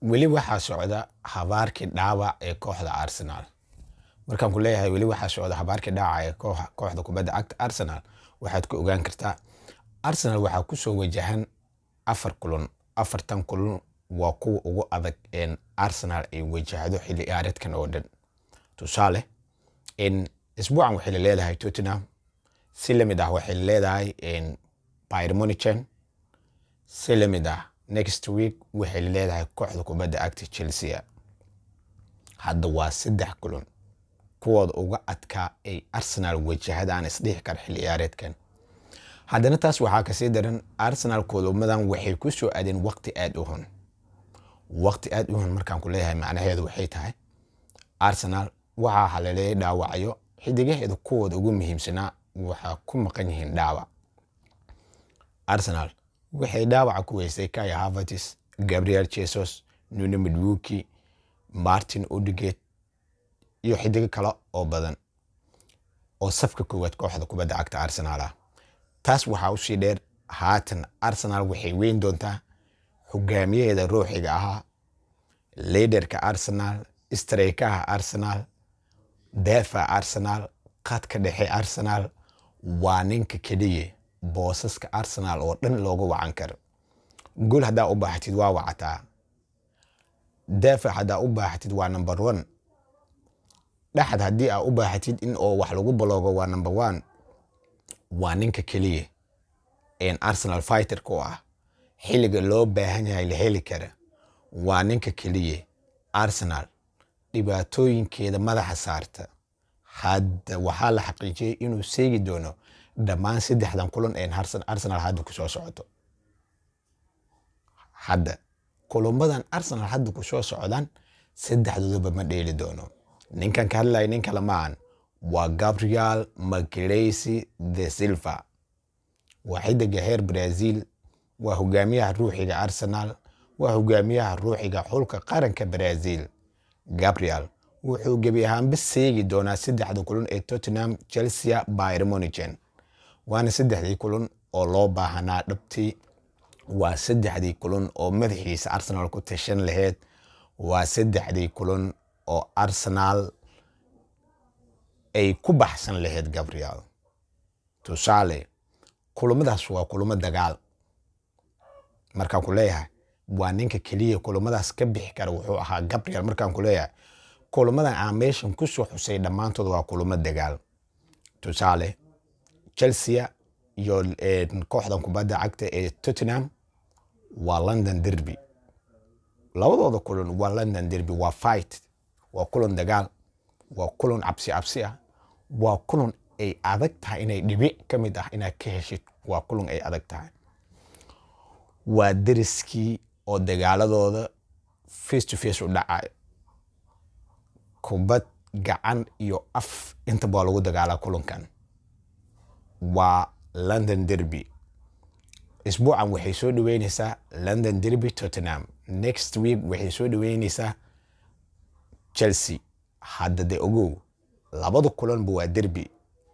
weli waxaa socda habaarkii dhaawac ee kooxda Arsenal. Markaan ku leeyahay weli waxaa socda habaarkii dhaawac ee kooxda kubadda cagta Arsenal, waxaad ku ogaan kartaa Arsenal waxaa ku soo wajahan 4 kulan. 4tan kulan waa kuwa ugu adag in Arsenal ay wajahdo xilli ciyaareedkan oo dhan. Tusaale in isbuucan waxay leedahay Tottenham, si lamid ah waxay leedahay in Bayern Munich, si lamid ah next week waxay leedahay kooxda kubadda cagta Chelsea. Hadda waa 3 kulan kuwooda uga adkaa ay Arsenal wajahadaan isdhihi kar xilli ciyaareedkan. haddana taas waxaa ka sii daran Arsenal kulamadan waxay ku soo aadeen waqti aad u xun. Waqti aad u xun markaan ku leeyahay macnaheedu waxay tahay Arsenal waxaa haleelay dhaawacyo xidigaheeda kuwooda ugu muhiimsanaa waxaa ku maqan yihiin dhaawac. Arsenal waxay dhaawac ku weysay Kai Havertz, Gabriel Jesus, Nuno Madueke, Martin Odegaard iyo xidiga kale oo badan oo safka koowaad kooxda kubadda cagta Arsenal ah. taas waxaa u sii dheer haatan Arsenal waxay weyn doontaa hogaamiyaheeda ruuxiga ahaa, leaderka Arsenal, strikerka Arsenal, daafaca Arsenal, khadka dhexe Arsenal. waa ninka kaliya boosaska Arsenal oo dhan loogu wacan karo. gool hadaa u baahatid waa wacataa, daafac hadaa u baahatid waa number 1, dhaxad haddii aa u baahatid in oo wax lagu baloogo waa number 1. waa ninka kaliya in Arsenal fighter ku ah xilliga loo baahan yahay la heli kara. waa ninka kaliya Arsenal dhibaatooyinkeeda madaxa saarta. hadda waxaa la xaqiijiyay inuu seegi doono dhammaan 3 kulan ee Arsenal hadda ku soo socoto. hadda kulamadan Arsenal hadda ku soo socdaan 3dooduba ma dheeli doono. ninkan ka hadlay ninka lamaan waa Gabriel Magalhaes da Silva. waa xidiga heer Brazil, waa hogaamiyaha ruuxiga Arsenal, waa hogaamiyaha ruuxiga xulka qaranka Brazil. Gabriel wuxuu gebi ahaanba seegi doonaa 3 kulan ee Tottenham, Chelsea, Bayern Munich. waana 3 kulan oo loo baahanaa dhabtii. waa 3 kulan oo madaxiisa Arsenal ku tashan lahayd. waa 3 kulan oo Arsenal ay ku baxsan lahayd Gabriel. tusaale kulamadaas waa kulamo dagaal. markaan ku leeyahay waa ninka kaliya kulamadaas ka bixi kara wuxuu ahaa Gabriel. markaan ku leeyahay kulamadan aan meeshan ku soo xusay dhammaantood waa kulamo dagaal. tusaale Chelsea iyo kooxdan kubadda cagta ee Tottenham waa London derby. labadooda kulan waa London derby, waa fight, waa kulan dagaal, waa kulan cabsi ah, waa kulan ay adag tahay inay dhibic ka mid ah inaad ka heshid. waa kulan ay adag tahay. waa deriskii oo dagaaladooda face to face u dhacay. kubad gacan iyo af inta baa lagu dagaalaa kulankan. waa London derby. isbuucan waxay soo dhaweynaysaa London derby Tottenham. next week waxay soo dhaweynaysaa Chelsea. hadda de ogow labada kulanba waa derby.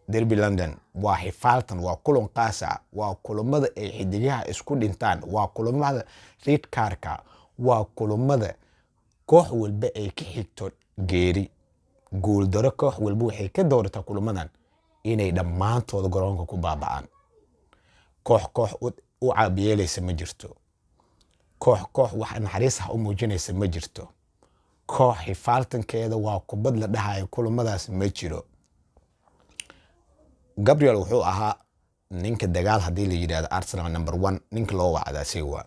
derby London waa xifaaltan, waa kulan qaas ah, waa kulamada ay xidigaha isku dhintaan, waa kulamada red cardka, waa kulamada koox walba ay ka xigto geeri. guuldaro koox walba waxay ka doorataa kulamadan inay dhammaantood garoonka ku baaba'aan. koox u caabiyeelaysa ma jirto. koox wax naxariis ah u muujinaysa ma jirto. koox xifaaltankeeda waa kubad la dhahayo kulamadaas ma jiro. Gabriel wuxuu ahaa ninka dagaal haddii la yiraahdo Arsenal number 1 ninka loo wacdaa si waa.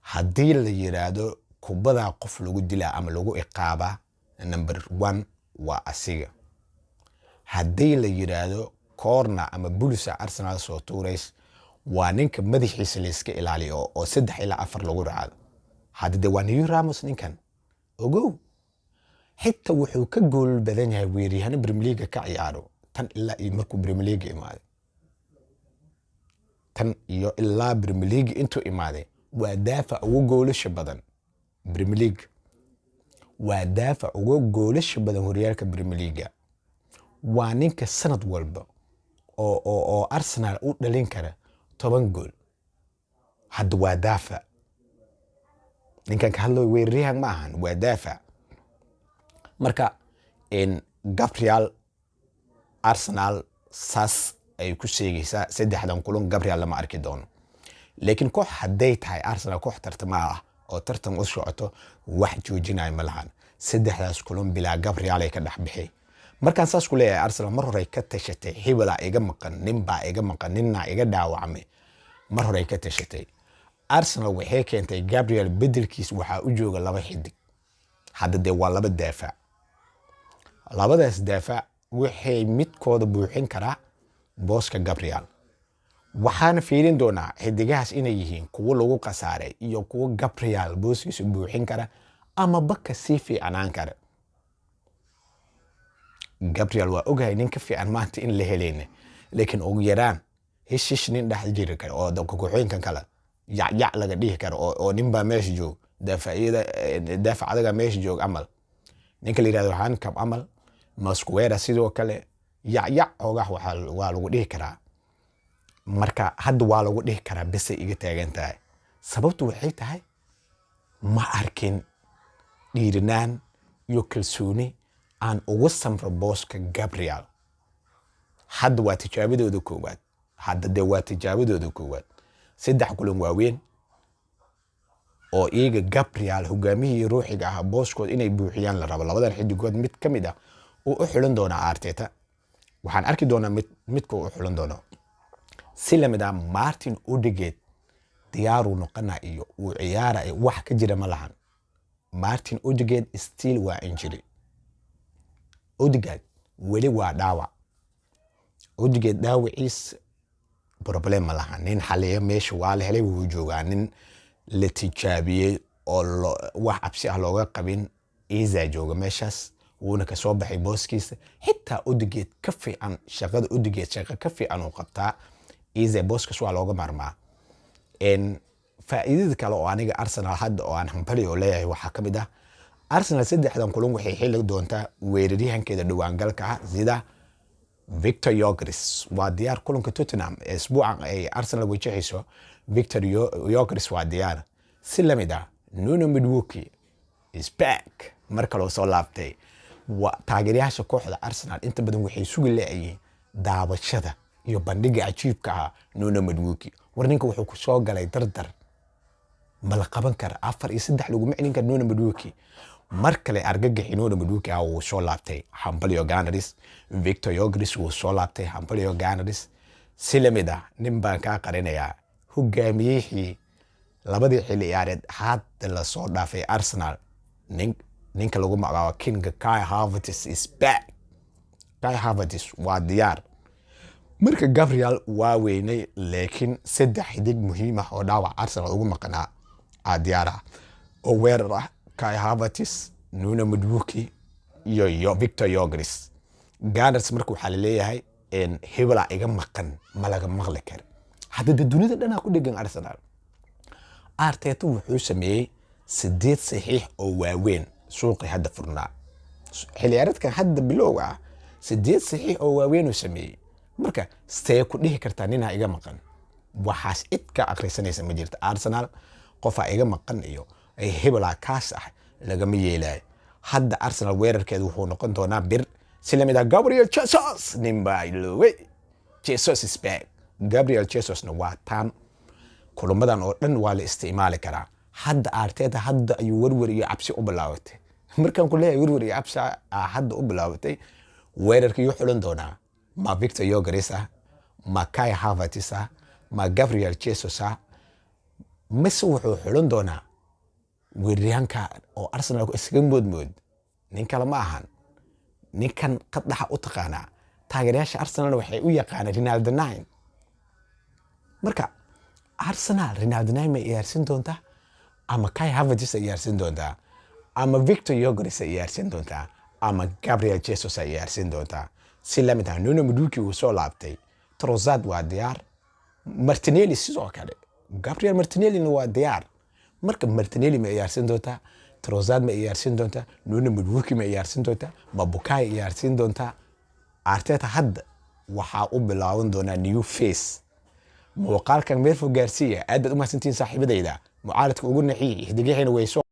haddii la yiraahdo kubada qof lagu dilaa ama lagu iqaaba number 1 waa asiga. haddii la yiraahdo corner ama bulisa Arsenal soo tuurays waa ninka madaxiisa la iska ilaaliyo oo 3 ilaa 4 lagu raacdo. hadda de waa New Ramos ninkan. ogow xitaa wuxuu ka gool badan yahay weeryahan Premier League ka ciyaaro tan ilaa iyo markuu Premier League imaaday. tan iyo ilaa Premier League intuu imaaday waa daafac ugu goolasha badan Premier League. waa daafac ugu goolasha badan horyaalka Premier League. waa ninka sanad walba oo Arsenal u dhalin kara 10 gool. hadda waa daafac. ninkan ka hadlayo weeraryahan ma ahan waa daafac. marka Gabriel Arsenal saas ay ku sheegaysaa saddexdan kulan Gabriel lama arki doono. laakiin koox hadday tahay Arsenal koox tartama ah oo tartan u socoto wax joojinay ma lahan. saddexdaas kulan bilaa Gabriel ay ka dhex bixi. markaan saas ku leeyahay Arsenal mar hore ka tashatay Hebel iga maqan, ninba iga maqan, ninna iga dhaawacmay. mar hore ka tashatay. Arsenal waxay keentay Gabriel bedelkiis waxa u jooga laba xidig. hadda de waa laba daafac. labadaas daafac waxay midkooda buuxin karaa booska Gabriel. waxaana fiirin doonaa xidigahaas inay yihiin kuwo lagu qasaaray iyo kuwo Gabriel booskiisa buuxin kara ama baka si fiicanaan kara. Gabriel waa ogahay nin ka fiican maanta in la helayna, laakiin ugu yaraan heshiis nin dhex jiri kara oo kooxooyinkan kale yac laga dhihi karo oo ninba meesha joog daafac adaga meesha joog amal. ninka la yiraahdo Hancam amal, Mosquera sidoo kale yac ogaah waa lagu dhihi karaa. marka hadda waa lagu dhihi karaa bise iga taagan tahay. sababtu waxay tahay ma arkin dhiirinaan iyo kalsooni aan ugu samro booska Gabriel. hadda waa tijaabadooda koowaad. saddex kulan waaweyn oo iyaga Gabriel hogaamiyihii ruuxiga ah booskood inay buuxiyaan la rabo. labadan xidigood mid ka mid ah oo u xulan doona Arteta. waxaan arki doonaa midka u xulan doono. si lamid ah Martin Odegaard diyaaru noqona iyo uu ciyaara wax ka jira ma lahan. Martin Odegaard still waa injury. Odegaard weli waa dhaawac. Odegaard dhaawaciis problem ma lahan. nin xaliya meesha waa la helay wuu joogaa. nin la tijaabiyey oo wax cabsi ah looga qabin Eza jooga meeshaas wuuna ka soo baxay booskiisa. xitaa Odegaard ka fiican shaqada Odegaard shaqa ka fiican uu qabtaa. Eza booskaas waa looga marmaa. faa'iidada kale oo aniga Arsenal hadda oo aan hambali oo leeyahay waxaa ka mid ah Arsenal saddexdan kulan waxay xilli doontaa weeraryahankeeda dhawaangalka ah sida Victor Gyökeres. waa diyaar kulanka Tottenham isbuucan ay Arsenal wajahayso. Victor Gyökeres waa diyaar. si lamid ah Nuno Madueke is back. mar kale soo laabtay. taageerayaasha kooxda Arsenal inta badan waxay sugi leeyihiin daawashada iyo bandhiga cajiibka ah Nuno Madueke. war ninka wuxuu ku soo galay dardar ma la qaban kara 4-3 lagu micnin kara Nuno Madueke. mar kale argagax Nuno Madueke uu soo laabtay. Hambalyo Gunners. Victor Gyökeres uu soo laabtay. Hambalyo Gunners. si lamid ah nin baan ka qarinayaa hogaamiyihii labadii xilli ciyaareed hadda la soo dhaafay Arsenal. ninka lagu magacaabo King Kai Havertz is back. Kai Havertz waa diyaar. marka Gabriel waa weynay laakiin saddex xidig muhiim ah oo dhaawac Arsenal ugu maqnaa diyaar ah oo weerar ah. Kai Havertz, Nuno Madueke iyo Victor Gyökeres. Gunners marka waxaa la leeyahay Hebel iga maqan ma laga maqli karo. hadda dunida dhan ku dhigan Arsenal. Arteta wuxuu sameeyay 8 saxiix oo waaweyn suuqi hadda furnaa. xilli ciyaareedkan hadda bilowga ah 8 saxiix oo waaweyn uu sameeyay. marka stay ku dhihi kartaa nina iga maqan. waxaas idka akhrisanaysa ma jirto. Arsenal qofa iga maqan iyo ay Hebel kaas ah lagama yeelay. hadda Arsenal weerarkeedu wuxuu noqon doonaa bir. si lamid ah Gabriel Jesus nimba iloway. Jesus is back. Gabriel Jesus na waa tam kulamadan oo dhan waa la isticmaali karaa. hadda Arteta hadda ayuu warwar iyo cabsi u bilaawatay. markaan ku leeyahay warwar iyo cabsi hadda u bilaawatay weerarkii uu xulan doonaa ma Victor Gyökeres ma Kai Havertz ma Gabriel Jesus mise wuxuu xulan doonaa weeraryahanka oo Arsenal iskaga moodmood. nin kale ma ahan. ninkan qadaxa u taqaanaa taageerayaasha Arsenal waxay u yaqaanaan Ronaldo 9. marka Arsenal Ronaldo 9 ma ciyaarsin doontaa ama Kai Havertz ay ciyaarsin doontaa ama Victor Gyökeres ay ciyaarsin doontaa ama Gabriel Jesus ay ciyaarsin doontaa. si lamid ah Nuno Madueke uu soo laabtay. Trossard waa diyaar. Martinelli sidoo kale. Gabriel Martinelli waa diyaar. marka Martinelli ma ciyaarsin doontaa. Trossard ma ciyaarsin doontaa. Nuno Madueke ma ciyaarsin doontaa. ma Bukayo ciyaarsin doontaa. Arteta hadda waxa uu bilaaban doonaa new face. muuqaalkan meel fog gaarsiiya aad baad u mahadsantiin saaxiibadayda. mucaaradka ugu naxiyey xidigahayna way soo